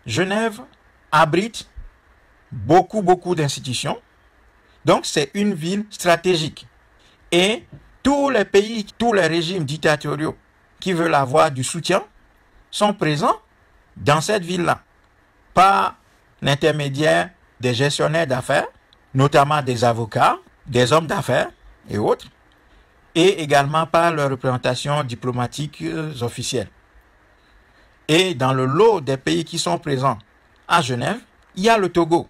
Genève abrite beaucoup d'institutions. Donc, c'est une ville stratégique. Et tous les pays, tous les régimes dictatoriaux qui veulent avoir du soutien sont présents dans cette ville-là, par l'intermédiaire des gestionnaires d'affaires, notamment des avocats, des hommes d'affaires et autres, et également par leurs représentations diplomatiques officielles. Et dans le lot des pays qui sont présents à Genève, il y a le Togo.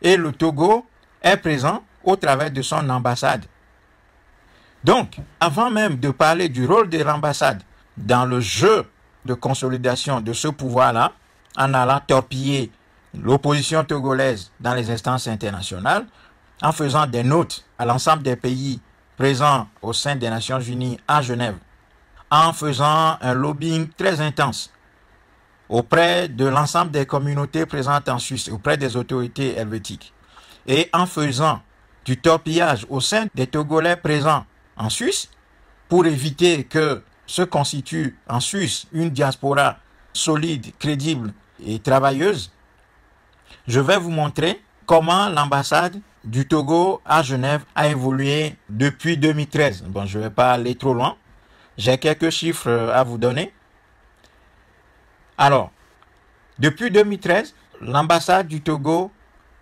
Et le Togo est présent au travers de son ambassade. Donc, avant même de parler du rôle de l'ambassade dans le jeu de consolidation de ce pouvoir-là, en allant torpiller l'opposition togolaise dans les instances internationales, en faisant des notes à l'ensemble des pays présents au sein des Nations Unies à Genève, en faisant un lobbying très intense auprès de l'ensemble des communautés présentes en Suisse, auprès des autorités helvétiques, et en faisant du torpillage au sein des Togolais présents en Suisse, pour éviter que se constitue en Suisse une diaspora solide, crédible et travailleuse, je vais vous montrer comment l'ambassade du Togo à Genève a évolué depuis 2013. Bon, je ne vais pas aller trop loin. J'ai quelques chiffres à vous donner. Alors, depuis 2013, l'ambassade du Togo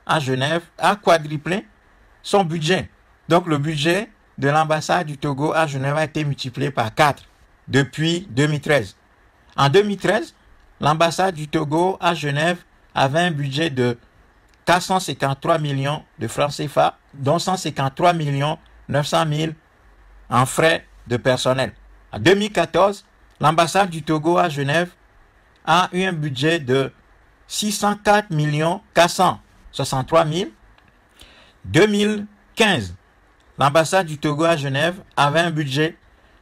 à Genève a quadruplé son budget. Donc, le budget de l'ambassade du Togo à Genève a été multiplié par 4 depuis 2013. En 2013, l'ambassade du Togo à Genève avait un budget de 453 millions de francs CFA, dont 153 millions 900 000 en frais de personnel. En 2014, l'ambassade du Togo à Genève a eu un budget de 604 millions 463 000. 2015, l'ambassade du Togo à Genève avait un budget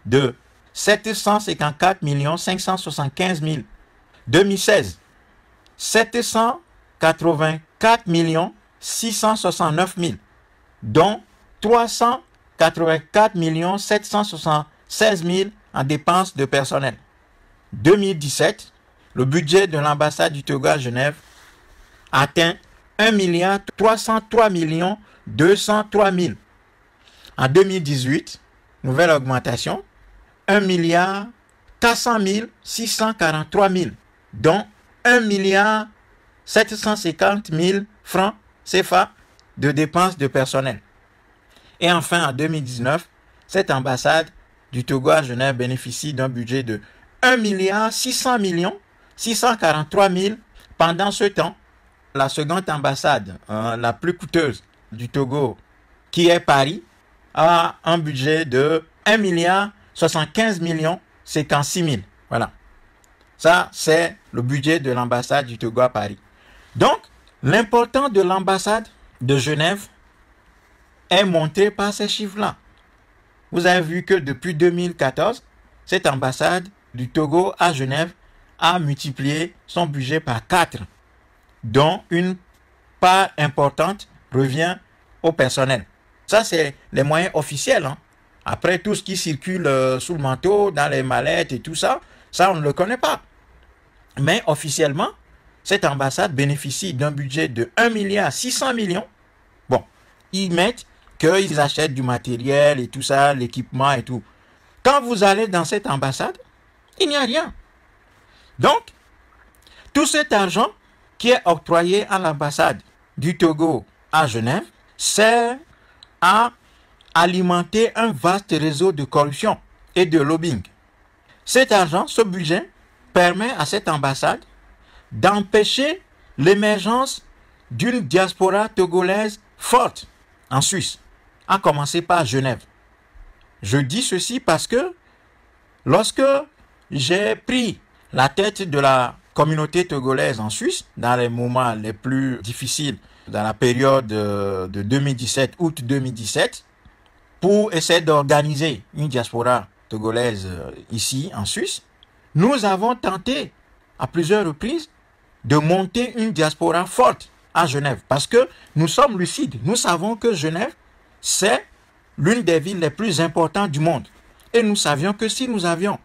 de 754 575 000. 2016, 784 669 000, dont 384 776 000 en dépenses de personnel. 2017, le budget de l'ambassade du Togo à Genève atteint 1 303 203 000. En 2018, nouvelle augmentation, 1 400 643 000, dont 1 750 000 francs CFA de dépenses de personnel. Et enfin, en 2019, cette ambassade du Togo à Genève bénéficie d'un budget de 1 600 643 000. Pendant ce temps, la seconde ambassade, la plus coûteuse du Togo, qui est Paris, a un budget de 1 75 56 000. Voilà. Ça, c'est le budget de l'ambassade du Togo à Paris. Donc, l'importance de l'ambassade de Genève est montré par ces chiffres-là. Vous avez vu que depuis 2014, cette ambassade du Togo à Genève a multiplié son budget par 4, dont une part importante revient au personnel. Ça, c'est les moyens officiels. Hein. Après, tout ce qui circule sous le manteau, dans les mallettes et tout ça, ça, on ne le connaît pas. Mais officiellement, cette ambassade bénéficie d'un budget de 1 600 000 000. Bon, ils mettent qu'ils achètent du matériel et tout ça, l'équipement et tout. Quand vous allez dans cette ambassade, il n'y a rien. Donc, tout cet argent qui est octroyé à l'ambassade du Togo à Genève sert à alimenter un vaste réseau de corruption et de lobbying. Cet argent, ce budget, permet à cette ambassade d'empêcher l'émergence d'une diaspora togolaise forte en Suisse, à commencer par Genève. Je dis ceci parce que lorsque j'ai pris la tête de la communauté togolaise en Suisse, dans les moments les plus difficiles, dans la période de 2017, août 2017, pour essayer d'organiser une diaspora togolaise ici en Suisse, nous avons tenté à plusieurs reprises de monter une diaspora forte à Genève. Parce que nous sommes lucides. Nous savons que Genève, c'est l'une des villes les plus importantes du monde. Et nous savions que si nous avions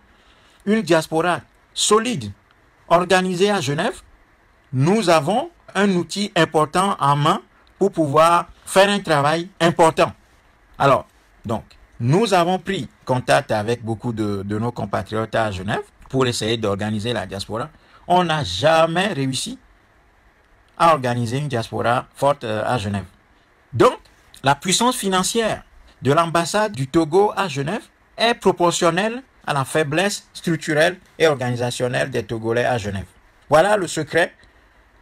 une diaspora solide, organisés à Genève, nous avons un outil important en main pour pouvoir faire un travail important. Alors, donc, nous avons pris contact avec beaucoup de nos compatriotes à Genève pour essayer d'organiser la diaspora. On n'a jamais réussi à organiser une diaspora forte à Genève. Donc, la puissance financière de l'ambassade du Togo à Genève est proportionnelle à la faiblesse structurelle et organisationnelle des Togolais à Genève. Voilà le secret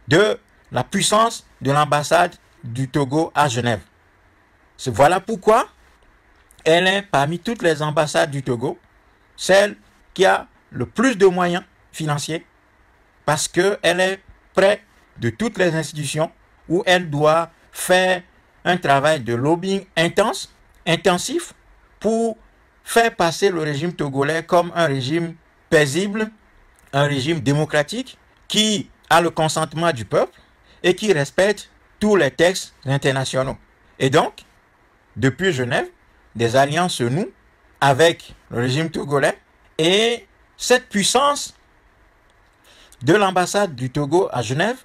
de la puissance de l'ambassade du Togo à Genève. Voilà pourquoi elle est parmi toutes les ambassades du Togo, celle qui a le plus de moyens financiers, parce qu'elle est près de toutes les institutions où elle doit faire un travail de lobbying intensif, pour faire passer le régime togolais comme un régime paisible, un régime démocratique, qui a le consentement du peuple et qui respecte tous les textes internationaux. Et donc, depuis Genève, des alliances se nouent avec le régime togolais, et cette puissance de l'ambassade du Togo à Genève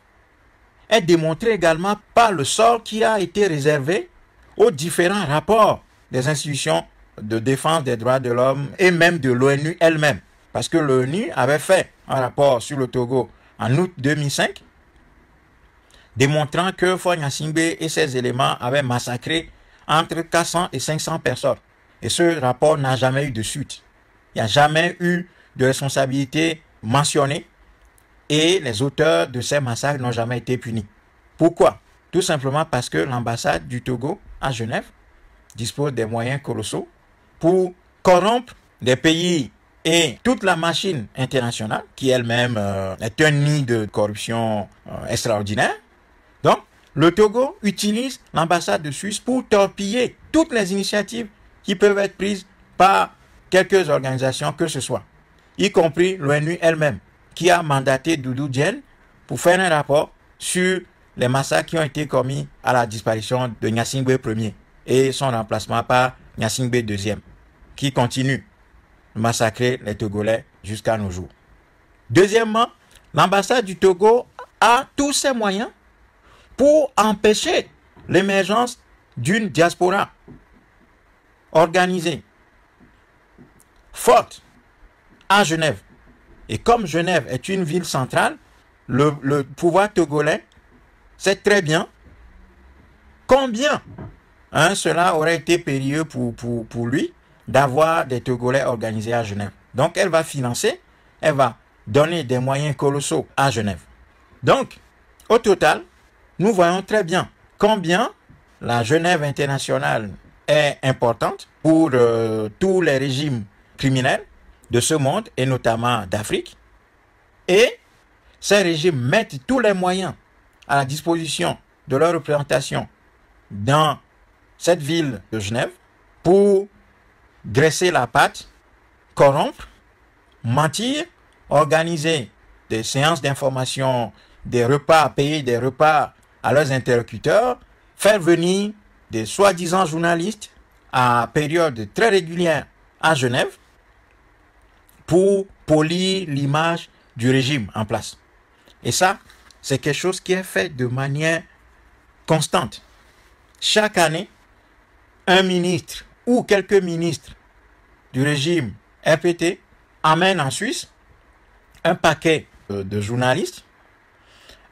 est démontrée également par le sort qui a été réservé aux différents rapports des institutions de défense des droits de l'homme et même de l'ONU elle-même. Parce que l'ONU avait fait un rapport sur le Togo en août 2005, démontrant que Faure Gnassingbé et ses éléments avaient massacré entre 400 et 500 personnes. Et ce rapport n'a jamais eu de suite. Il n'y a jamais eu de responsabilité mentionnée, et les auteurs de ces massacres n'ont jamais été punis. Pourquoi? Tout simplement parce que l'ambassade du Togo à Genève dispose des moyens colossaux pour corrompre des pays et toute la machine internationale, qui elle-même est un nid de corruption extraordinaire. Donc, le Togo utilise l'ambassade de Suisse pour torpiller toutes les initiatives qui peuvent être prises par quelques organisations que ce soit, y compris l'ONU elle-même, qui a mandaté Doudou Diène pour faire un rapport sur les massacres qui ont été commis à la disparition de Gnassingbé Ier et son remplacement par Gnassingbé II, qui continue de massacrer les Togolais jusqu'à nos jours. Deuxièmement, l'ambassade du Togo a tous ses moyens pour empêcher l'émergence d'une diaspora organisée, forte, à Genève. Et comme Genève est une ville centrale, le pouvoir togolais sait très bien combien cela aurait été périlleux pour lui d'avoir des Togolais organisés à Genève. Donc elle va financer, elle va donner des moyens colossaux à Genève. Donc, au total, nous voyons très bien combien la Genève internationale est importante pour tous les régimes criminels de ce monde, et notamment d'Afrique. Et ces régimes mettent tous les moyens à la disposition de leur représentation dans cette ville de Genève pour graisser la patte, corrompre, mentir, organiser des séances d'information, des repas, payer des repas à leurs interlocuteurs, faire venir des soi-disant journalistes à période très régulière à Genève pour polir l'image du régime en place. Et ça, c'est quelque chose qui est fait de manière constante. Chaque année, un ministre ou quelques ministres du régime RPT amènent en Suisse un paquet de journalistes,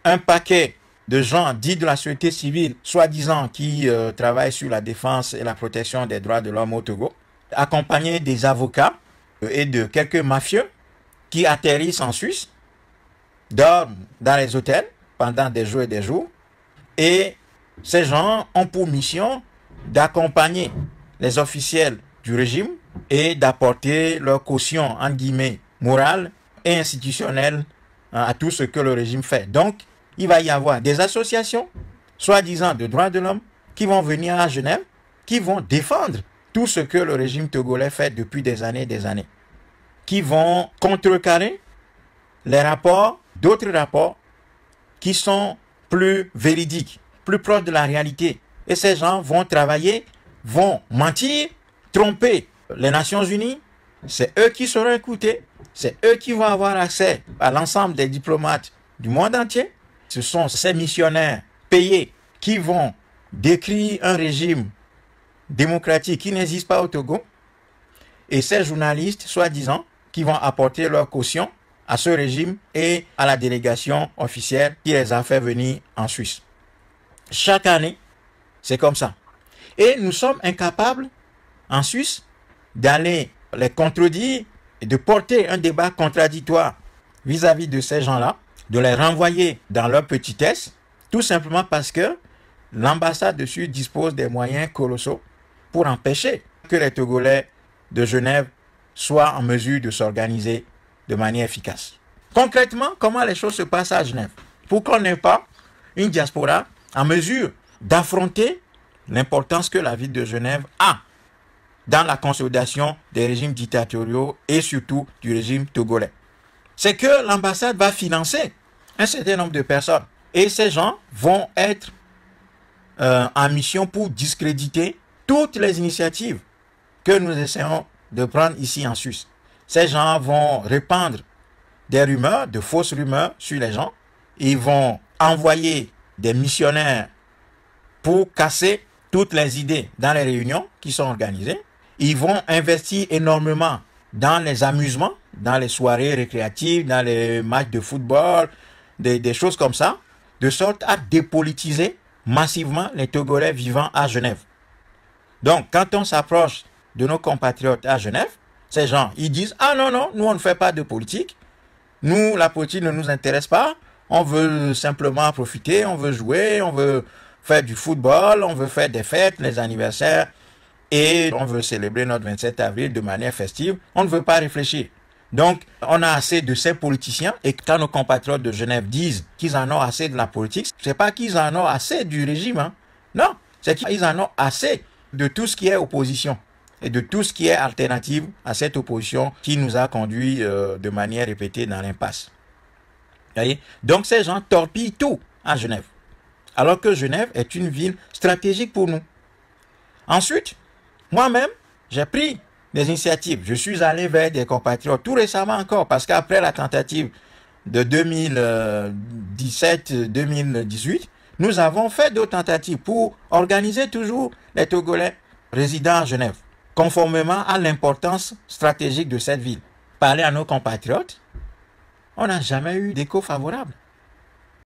un paquet de gens dits de la société civile, soi-disant qui travaillent sur la défense et la protection des droits de l'homme au Togo, accompagnés des avocats et de quelques mafieux qui atterrissent en Suisse, dorment dans les hôtels pendant des jours et des jours, et ces gens ont pour mission d'accompagner les officiels du régime et d'apporter leur caution, entre guillemets, morale et institutionnelle à tout ce que le régime fait. Donc, il va y avoir des associations, soi-disant de droits de l'homme, qui vont venir à Genève, qui vont défendre tout ce que le régime togolais fait depuis des années, qui vont contrecarrer les rapports, d'autres rapports qui sont plus véridiques, plus proches de la réalité. Et ces gens vont travailler, vont mentir, tromper les Nations Unies. C'est eux qui seront écoutés c'est eux qui vont avoir accès à l'ensemble des diplomates du monde entier. Ce sont ces missionnaires payés qui vont décrire un régime démocratique qui n'existe pas au Togo. Et ces journalistes, soi-disant, qui vont apporter leur caution à ce régime et à la délégation officielle qui les a fait venir en Suisse. Chaque année, c'est comme ça. Et nous sommes incapables, en Suisse, d'aller les contredire et de porter un débat contradictoire vis-à-vis de ces gens-là, de les renvoyer dans leur petitesse, tout simplement parce que l'ambassade de Suisse dispose des moyens colossaux pour empêcher que les Togolais de Genève soient en mesure de s'organiser de manière efficace. Concrètement, comment les choses se passent à Genève? Pour qu'on n'ait pas une diaspora en mesure d'affronter l'importance que la ville de Genève a dans la consolidation des régimes dictatoriaux et surtout du régime togolais. C'est que l'ambassade va financer un certain nombre de personnes et ces gens vont être en mission pour discréditer toutes les initiatives que nous essayons de prendre ici en Suisse. Ces gens vont répandre des rumeurs, de fausses rumeurs sur les gens. Ils vont envoyer des missionnaires pour casser toutes les idées dans les réunions qui sont organisées. Ils vont investir énormément dans les amusements, dans les soirées récréatives, dans les matchs de football, des choses comme ça, de sorte à dépolitiser massivement les Togolais vivant à Genève. Donc, quand on s'approche de nos compatriotes à Genève, ces gens, ils disent « Ah non, non, nous on ne fait pas de politique. Nous, la politique ne nous intéresse pas. On veut simplement profiter, on veut jouer, on veut faire du football, on veut faire des fêtes, les anniversaires et on veut célébrer notre 27 avril de manière festive. On ne veut pas réfléchir. Donc, on a assez de ces politiciens et quand nos compatriotes de Genève disent qu'ils en ont assez de la politique, c'est pas qu'ils en ont assez du régime. Hein. Non, c'est qu'ils en ont assez de tout ce qui est opposition et de tout ce qui est alternative à cette opposition qui nous a conduit de manière répétée dans l'impasse. Donc ces gens torpillent tout à Genève, alors que Genève est une ville stratégique pour nous. Ensuite, moi-même, j'ai pris des initiatives. Je suis allé vers des compatriotes tout récemment encore, parce qu'après la tentative de 2017-2018, nous avons fait d'autres tentatives pour organiser toujours les Togolais résidant à Genève, conformément à l'importance stratégique de cette ville. Parler à nos compatriotes, on n'a jamais eu d'écho favorable.